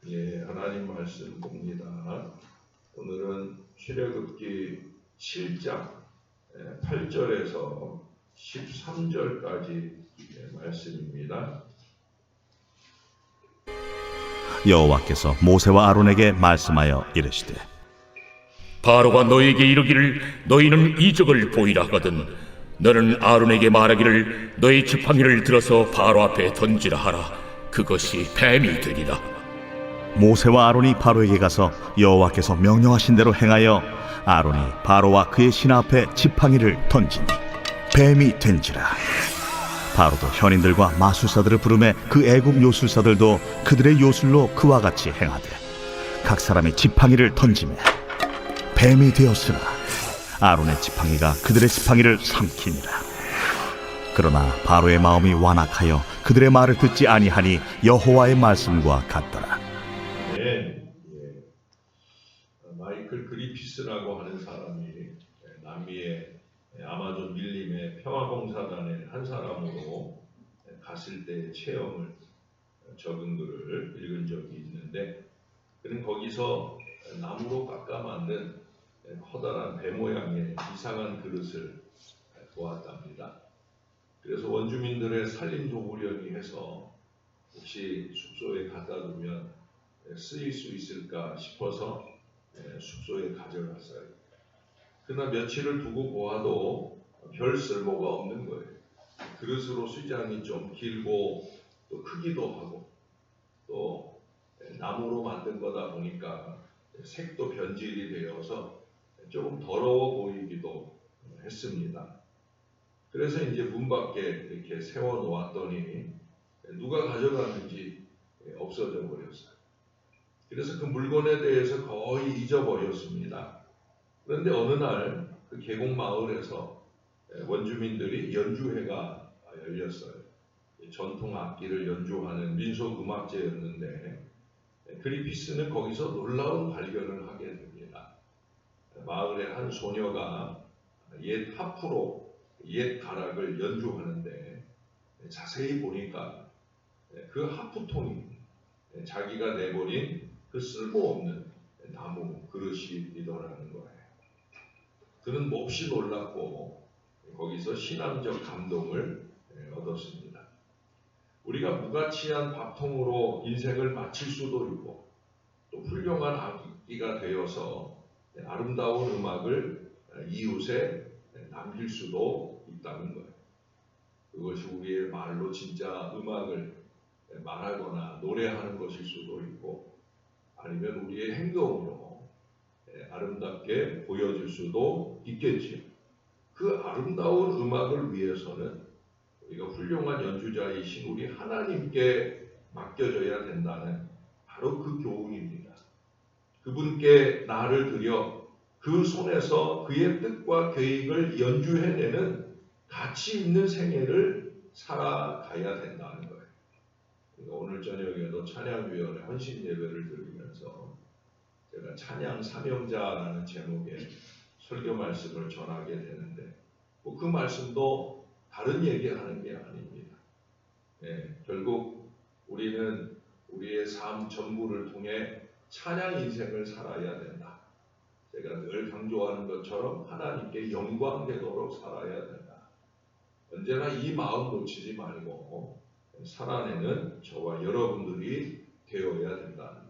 예, 하나님 말씀 봅니다. 오늘은 출애굽기 7장 8절에서 13절까지 말씀입니다. 여호와께서 모세와 아론에게 말씀하여 이르시되 바로가 너에게 이르기를 너희는 이적을 보이라 하거든 너는 아론에게 말하기를 너희 지팡이를 들어서 바로 앞에 던지라 하라. 그것이 뱀이 되리라. 모세와 아론이 바로에게 가서 여호와께서 명령하신 대로 행하여 아론이 바로와 그의 신하 앞에 지팡이를 던지니 뱀이 된지라. 바로도 현인들과 마술사들을 부르매 그 애국 요술사들도 그들의 요술로 그와 같이 행하되 각 사람이 지팡이를 던지매 뱀이 되었으나 아론의 지팡이가 그들의 지팡이를 삼키니라. 그러나 바로의 마음이 완악하여 그들의 말을 듣지 아니하니 여호와의 말씀과 같더라. 마이클 그리피스라고 하는 사람이 남미의 아마존 밀림의 평화봉사단의 한 사람으로 갔을 때의 체험을 적은 글을 읽은 적이 있는데, 그는 거기서 나무로 깎아 만든 커다란 배 모양의 이상한 그릇을 보았답니다. 그래서 원주민들의 살림 도구려니 해서 혹시 숙소에 갖다 두면 쓰일 수 있을까 싶어서 숙소에 가져갔어요. 그러나 며칠을 두고 보아도 별 쓸모가 없는 거예요. 그릇으로 수장이 좀 길고 또 크기도 하고 또 나무로 만든 거다 보니까 색도 변질이 되어서 조금 더러워 보이기도 했습니다. 그래서 이제 문 밖에 이렇게 세워 놓았더니 누가 가져갔는지 없어져 버렸어요. 그래서 그 물건에 대해서 거의 잊어버렸습니다. 그런데 어느 날 그 계곡 마을에서 원주민들이 연주회가 열렸어요. 전통 악기를 연주하는 민속 음악제였는데 그리피스는 거기서 놀라운 발견을 하게 됩니다. 마을의 한 소녀가 옛 하프로 옛 가락을 연주하는데 자세히 보니까 그 하프통이 자기가 내버린 그 쓸모없는 나무 그릇이더라는 거예요. 그는 몹시 놀랐고 거기서 신앙적 감동을 얻었습니다. 우리가 무가치한 밥통으로 인생을 마칠 수도 있고 또 훌륭한 악기가 되어서 아름다운 음악을 이웃에 남길 수도 있다는 거예요. 그것이 우리의 말로 진짜 음악을 말하거나 노래하는 것일 수도 있고 아니면 우리의 행동으로 아름답게 보여줄 수도 있겠지요. 그 아름다운 음악을 위해서는 우리가 훌륭한 연주자이신 우리 하나님께 맡겨져야 된다는 바로 그 교훈입니다. 그분께 나를 드려 그 손에서 그의 뜻과 계획을 연주해내는 가치 있는 생애를 살아가야 된다는 거예요. 오늘 저녁에도 찬양위원회 헌신 예배를 드리면서 제가 찬양 사명자라는 제목의 설교 말씀을 전하게 되는데 그 말씀도 다른 얘기하는 게 아닙니다. 결국 우리는 우리의 삶 전부를 통해 찬양 인생을 살아야 된다. 제가 늘 강조하는 것처럼 하나님께 영광되도록 살아야 된다. 언제나 이 마음 놓치지 말고 살아내는 저와 여러분들이 되어야 된다.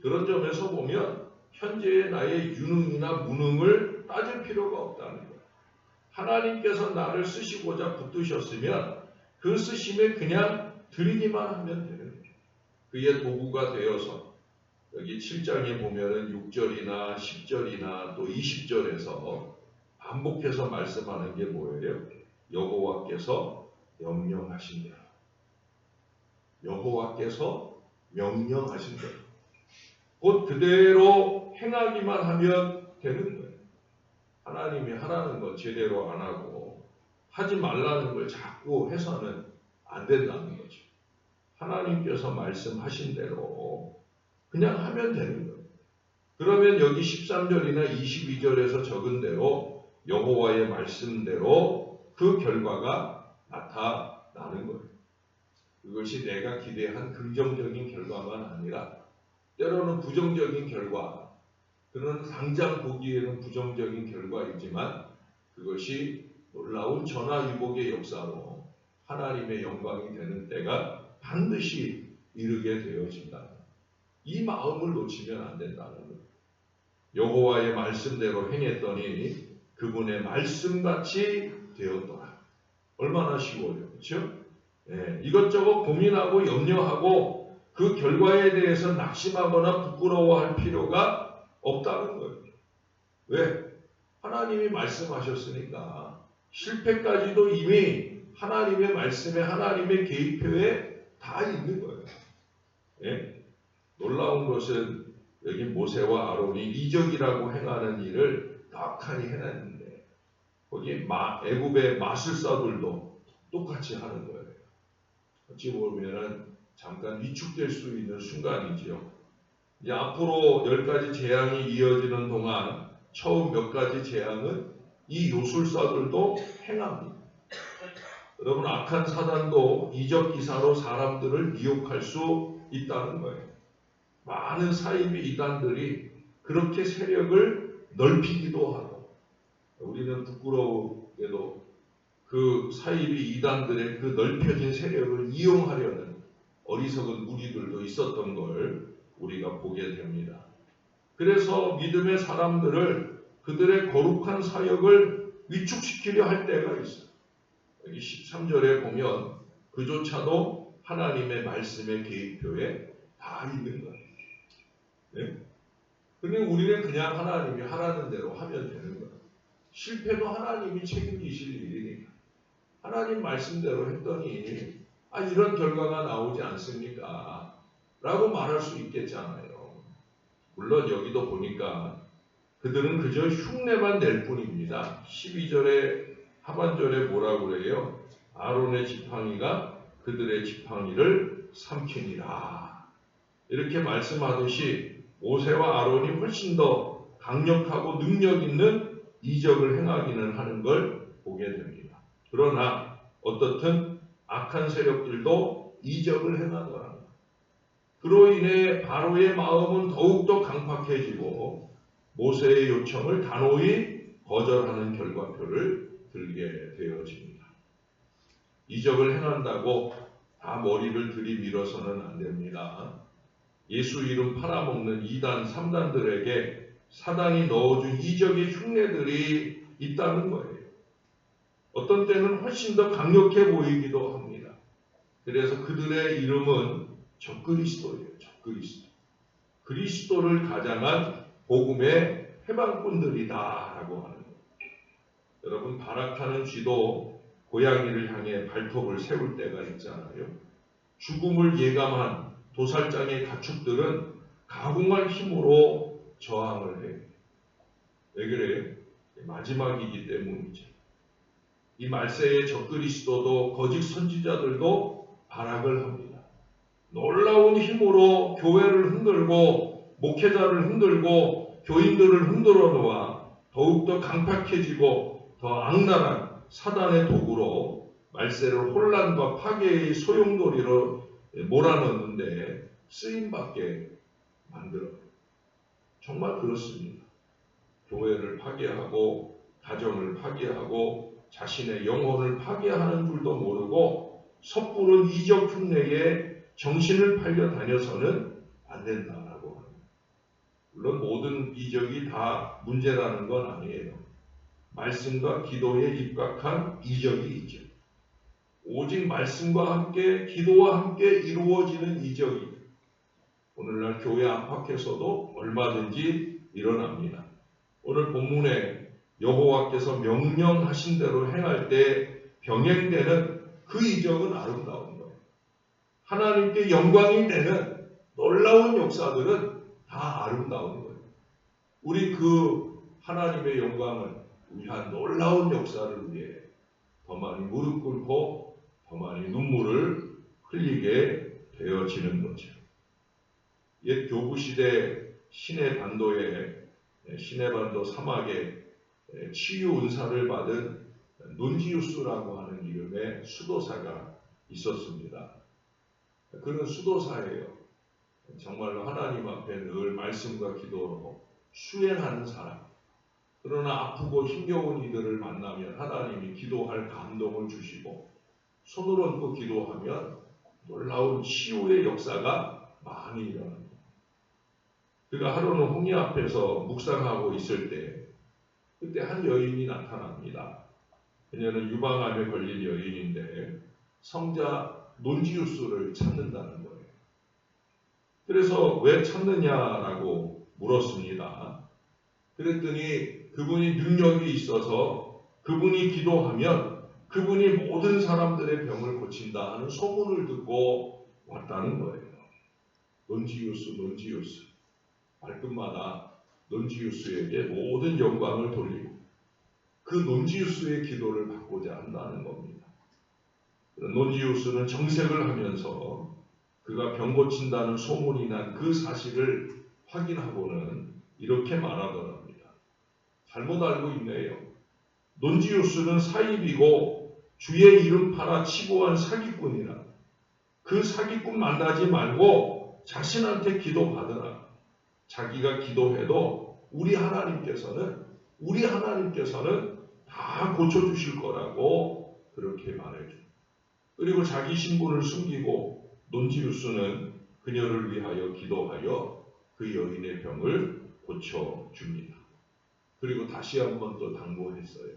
그런 점에서 보면 현재의 나의 유능이나 무능을 따질 필요가 없다는 거예요. 하나님께서 나를 쓰시고자 붙드셨으면 그 쓰심에 그냥 드리기만 하면 되는 거예요. 그의 도구가 되어서 여기 7장에 보면은 6절이나 10절이나 또 20절에서 반복해서 말씀하는 게 뭐예요? 여호와께서 명령하신 대로. 여호와께서 명령하신 대로. 곧 그대로 행하기만 하면 되는 거예요. 하나님이 하라는 거 제대로 안 하고 하지 말라는 걸 자꾸 해서는 안 된다는 거죠. 하나님께서 말씀하신 대로 그냥 하면 되는 거예요. 그러면 여기 13절이나 22절에서 적은 대로 여호와의 말씀대로 그 결과가 나타나는 거예요. 그것이 내가 기대한 긍정적인 결과만 아니라 때로는 부정적인 결과, 그는 당장 보기에는 부정적인 결과이지만 그것이 놀라운 전화위복의 역사로 하나님의 영광이 되는 때가 반드시 이르게 되어진다. 이 마음을 놓치면 안 된다는 거예요. 여호와의 말씀대로 행했더니 그분의 말씀같이 되었더라. 얼마나 쉬워요. 그렇죠? 이것저것 고민하고 염려하고 그 결과에 대해서 낙심하거나 부끄러워할 필요가 없다는 거예요. 왜? 하나님이 말씀하셨으니까 실패까지도 이미 하나님의 말씀에 하나님의 계획표에 다 있는 거예요. 놀라운 것은 여기 모세와 아론이 이적이라고 행하는 일을 떡하니 해냈는데 거기 애굽의 마술사들도 똑같이 하는 거예요. 어찌 보면은 잠깐 위축될 수 있는 순간이지요. 이제 앞으로 10가지 재앙이 이어지는 동안 처음 몇 가지 재앙은 이 요술사들도 행합니다. 여러분, 악한 사단도 이적 기사로 사람들을 미혹할 수 있다는 거예요. 많은 사이비 이단들이 그렇게 세력을 넓히기도 하고, 우리는 부끄러우게도 그 사이비 이단들의 그 넓혀진 세력을 이용하려는 어리석은 무리들도 있었던 걸 우리가 보게 됩니다. 그래서 믿음의 사람들을 그들의 거룩한 사역을 위축시키려 할 때가 있어요. 여기 13절에 보면 그조차도 하나님의 말씀의 계획표에 다 있는 거예요. 근데 우리는 그냥 하나님이 하라는 대로 하면 되는 거예요. 실패도 하나님이 책임지실 일이니까. 하나님 말씀대로 했더니 이런 결과가 나오지 않습니까? 라고 말할 수 있겠잖아요. 물론 여기도 보니까 그들은 그저 흉내만 낼 뿐입니다. 12절에 하반절에 뭐라고 그래요? 아론의 지팡이가 그들의 지팡이를 삼키니라. 이렇게 말씀하듯이 모세와 아론이 훨씬 더 강력하고 능력 있는 이적을 행하기는 하는 걸 보게 됩니다. 그러나 어떻든 악한 세력들도 이적을 행하더라. 그로 인해 바로의 마음은 더욱더 강팍해지고 모세의 요청을 단호히 거절하는 결과표를 들게 되어집니다. 이적을 행한다고 다 머리를 들이밀어서는 안 됩니다. 예수 이름 팔아먹는 2단, 3단들에게 사단이 넣어준 이적의 흉내들이 있다는 거예요. 어떤 때는 훨씬 더 강력해 보이기도 합니다. 그래서 그들의 이름은 적그리스도예요. 적그리스도. 그리스도를 가장한 복음의 해방꾼들이다라고 하는 거예요. 여러분, 발악하는 쥐도 고양이를 향해 발톱을 세울 때가 있잖아요. 죽음을 예감한 도살장의 가축들은 가공할 힘으로 저항을 해요. 왜 그래요? 마지막이기 때문이죠. 이 말세의 적그리스도도 거짓 선지자들도 발악을 합니다. 놀라운 힘으로 교회를 흔들고 목회자를 흔들고 교인들을 흔들어 놓아 더욱더 강팍해지고 더 악랄한 사단의 도구로 말세를 혼란과 파괴의 소용돌이로 몰아넣는데 쓰임받게 만들어요. 정말 그렇습니다. 교회를 파괴하고 가정을 파괴하고 자신의 영혼을 파괴하는 줄도 모르고 섣부른 이적 흉내에 정신을 팔려 다녀서는 안 된다라고 합니다. 물론 모든 이적이 다 문제라는 건 아니에요. 말씀과 기도에 입각한 이적이 있죠. 오직 말씀과 함께 기도와 함께 이루어지는 이적이 오늘날 교회 안팎에서도 얼마든지 일어납니다. 오늘 본문에 여호와께서 명령하신 대로 행할 때 병행되는 그 이적은 아름다운 거예요. 하나님께 영광이 되는 놀라운 역사들은 다 아름다운 거예요. 우리 그 하나님의 영광을 위한 놀라운 역사를 위해 더 많이 무릎 꿇고 더 많이 눈물을 흘리게 되어지는 거죠. 옛 교구시대 시내반도 사막에 치유 은사를 받은 논지우스라고 하는 이름의 수도사가 있었습니다. 그는 수도사예요. 정말로 하나님 앞에 늘 말씀과 기도로 수행하는 사람. 그러나 아프고 힘겨운 이들을 만나면 하나님이 기도할 감동을 주시고 손을 얹고 기도하면 놀라운 치유의 역사가 많이 일어납니다. 그가 하루는 홍해 앞에서 묵상하고 있을 때 그때 한 여인이 나타납니다. 그녀는 유방암에 걸린 여인인데 성자 논지우스를 찾는다는 거예요. 그래서 왜 찾느냐라고 물었습니다. 그랬더니 그분이 능력이 있어서 그분이 기도하면 그분이 모든 사람들의 병을 고친다 하는 소문을 듣고 왔다는 거예요. 논지우스. 말끝마다 논지우스에게 모든 영광을 돌리고 그 논지우스의 기도를 받고자 한다는 겁니다. 논지우스는 정색을 하면서 그가 병 고친다는 소문이 난 그 사실을 확인하고는 이렇게 말하더랍니다. 잘못 알고 있네요. 논지우스는 사입이고 주의 이름 팔아 치부한 사기꾼이라. 그 사기꾼 만나지 말고 자신한테 기도받으라. 자기가 기도해도 우리 하나님께서는 다 고쳐주실 거라고 그렇게 말해줘. 그리고 자기 신분을 숨기고 논지우스는 그녀를 위하여 기도하여 그 여인의 병을 고쳐줍니다. 그리고 다시 한번 또 당부했어요.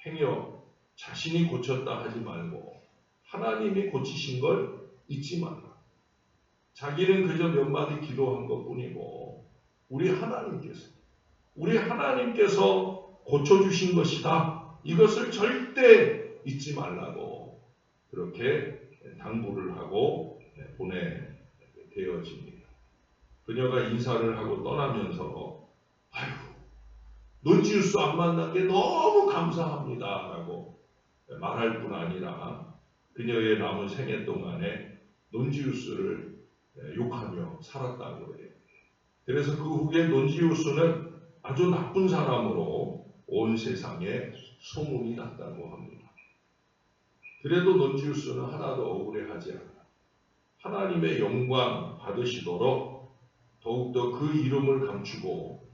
행여 자신이 고쳤다 하지 말고 하나님이 고치신 걸 잊지 마라. 자기는 그저 몇 마디 기도한 것뿐이고 우리 하나님께서 고쳐주신 것이다. 이것을 절대 잊지 말라고 그렇게 당부를 하고 보내되어집니다. 그녀가 인사를 하고 떠나면서 논지우스 안 만난 게 너무 감사합니다 라고 말할 뿐 아니라 그녀의 남은 생애 동안에 논지우스를 욕하며 살았다고 해요. 그래서 그 후에 논지우스는 아주 나쁜 사람으로 온 세상에 소문이 났다고 합니다. 그래도 논지우스는 하나도 억울해하지 않아 하나님의 영광 받으시도록 더욱더 그 이름을 감추고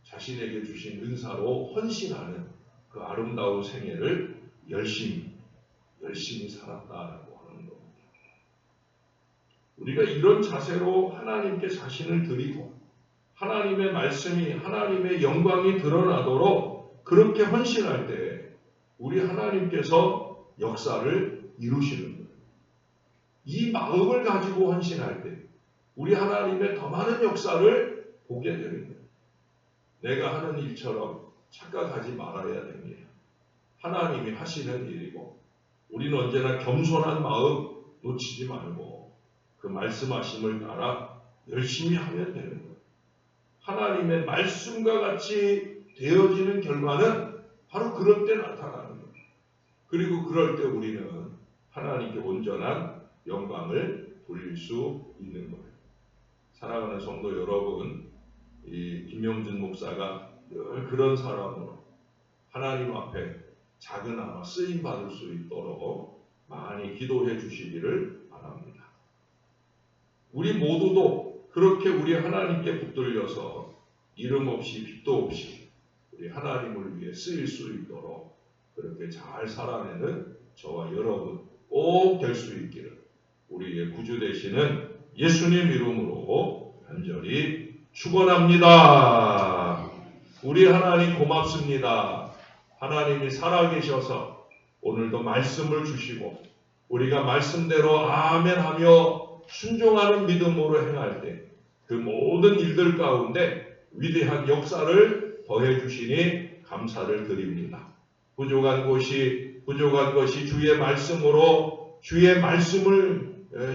자신에게 주신 은사로 헌신하는 그 아름다운 생애를 열심히 살았다라고 하는 겁니다. 우리가 이런 자세로 하나님께 자신을 드리고 하나님의 말씀이 하나님의 영광이 드러나도록 그렇게 헌신할 때 우리 하나님께서 역사를 이루시는 거예요. 이 마음을 가지고 헌신할 때 우리 하나님의 더 많은 역사를 보게 되는 거예요. 내가 하는 일처럼 착각하지 말아야 됩니다. 하나님이 하시는 일이고 우리는 언제나 겸손한 마음 놓치지 말고 그 말씀하심을 따라 열심히 하면 되는 거예요. 하나님의 말씀과 같이 되어지는 결과는 바로 그럴 때 나타나는 거예요. 그리고 그럴 때 우리는 하나님께 온전한 영광을 돌릴 수 있는 거예요. 사랑하는 성도 여러분, 이 김영준 목사가 늘 그런 사람으로 하나님 앞에 작은아마 쓰임 받을 수 있도록 많이 기도해 주시기를 바랍니다. 우리 모두도 그렇게 우리 하나님께 붙들려서 이름 없이 빚도 없이 우리 하나님을 위해 쓰일 수 있도록 그렇게 잘 살아내는 저와 여러분 꼭 될 수 있기를 우리의 구주 되시는 예수님 이름으로 간절히 축원합니다. 우리 하나님 고맙습니다. 하나님이 살아계셔서 오늘도 말씀을 주시고 우리가 말씀대로 아멘하며 순종하는 믿음으로 행할 때 그 모든 일들 가운데 위대한 역사를 더해 주시니 감사를 드립니다. 부족한 것이 주의 말씀으로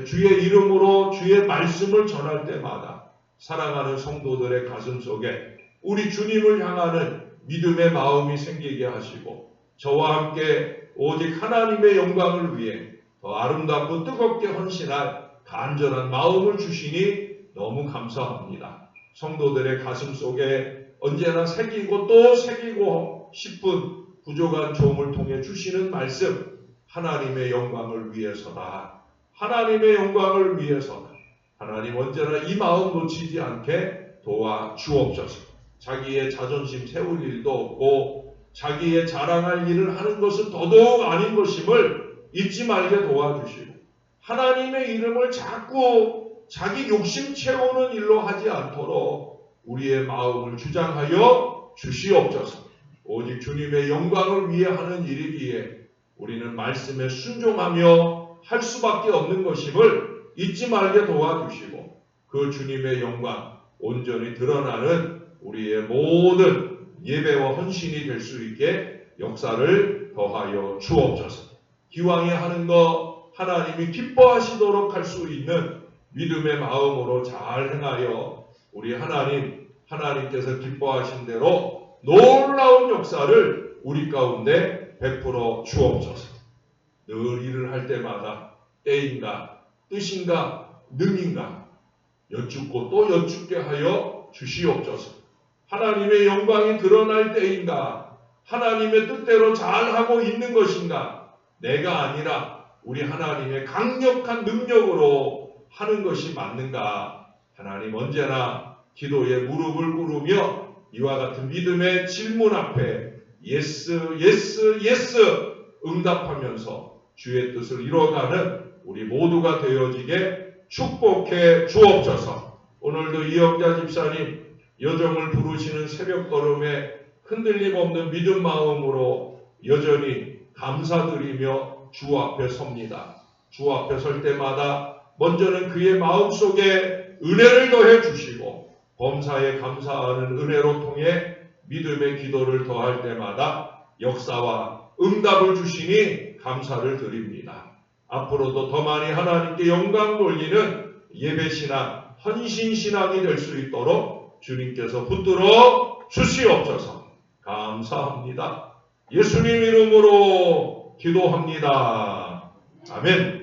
주의 이름으로 주의 말씀을 전할 때마다 사랑하는 성도들의 가슴 속에 우리 주님을 향하는 믿음의 마음이 생기게 하시고 저와 함께 오직 하나님의 영광을 위해 더 아름답고 뜨겁게 헌신할 간절한 마음을 주시니 너무 감사합니다. 성도들의 가슴 속에 언제나 새기고 또 새기고 싶은 부족한 종을 통해 주시는 말씀, 하나님의 영광을 위해서다. 하나님의 영광을 위해서다. 하나님 언제나 이 마음 놓치지 않게 도와주옵소서. 자기의 자존심 세울 일도 없고 자기의 자랑할 일을 하는 것은 더더욱 아닌 것임을 잊지 말게 도와주시고 하나님의 이름을 자꾸 자기 욕심 채우는 일로 하지 않도록 우리의 마음을 주장하여 주시옵소서. 오직 주님의 영광을 위해 하는 일이기에 우리는 말씀에 순종하며 할 수밖에 없는 것임을 잊지 말게 도와주시고 그 주님의 영광 온전히 드러나는 우리의 모든 예배와 헌신이 될 수 있게 역사를 더하여 주옵소서. 기왕에 하는 것 하나님이 기뻐하시도록 할 수 있는 믿음의 마음으로 잘 행하여 우리 하나님께서 기뻐하신 대로 놀라운 역사를 우리 가운데 베풀어 주옵소서. 늘 일을 할 때마다 때인가 뜻인가 능인가 여쭙고 또 여쭙게 하여 주시옵소서. 하나님의 영광이 드러날 때인가 하나님의 뜻대로 잘하고 있는 것인가 내가 아니라 우리 하나님의 강력한 능력으로 하는 것이 맞는가 하나님 언제나 기도에 무릎을 꿇으며 이와 같은 믿음의 질문 앞에 예스 예스 예스 응답하면서 주의 뜻을 이뤄가는 우리 모두가 되어지게 축복해 주옵소서. 오늘도 이영자 집사님 여정을 부르시는 새벽걸음에 흔들림 없는 믿음 마음으로 여전히 감사드리며 주 앞에 섭니다. 주 앞에 설 때마다 먼저는 그의 마음속에 은혜를 더해 주시고 범사에 감사하는 은혜로 통해 믿음의 기도를 더할 때마다 역사와 응답을 주시니 감사를 드립니다. 앞으로도 더 많이 하나님께 영광 돌리는 예배신앙, 헌신신앙이 될 수 있도록 주님께서 붙들어 주시옵소서. 감사합니다. 예수님 이름으로 기도합니다. 아멘.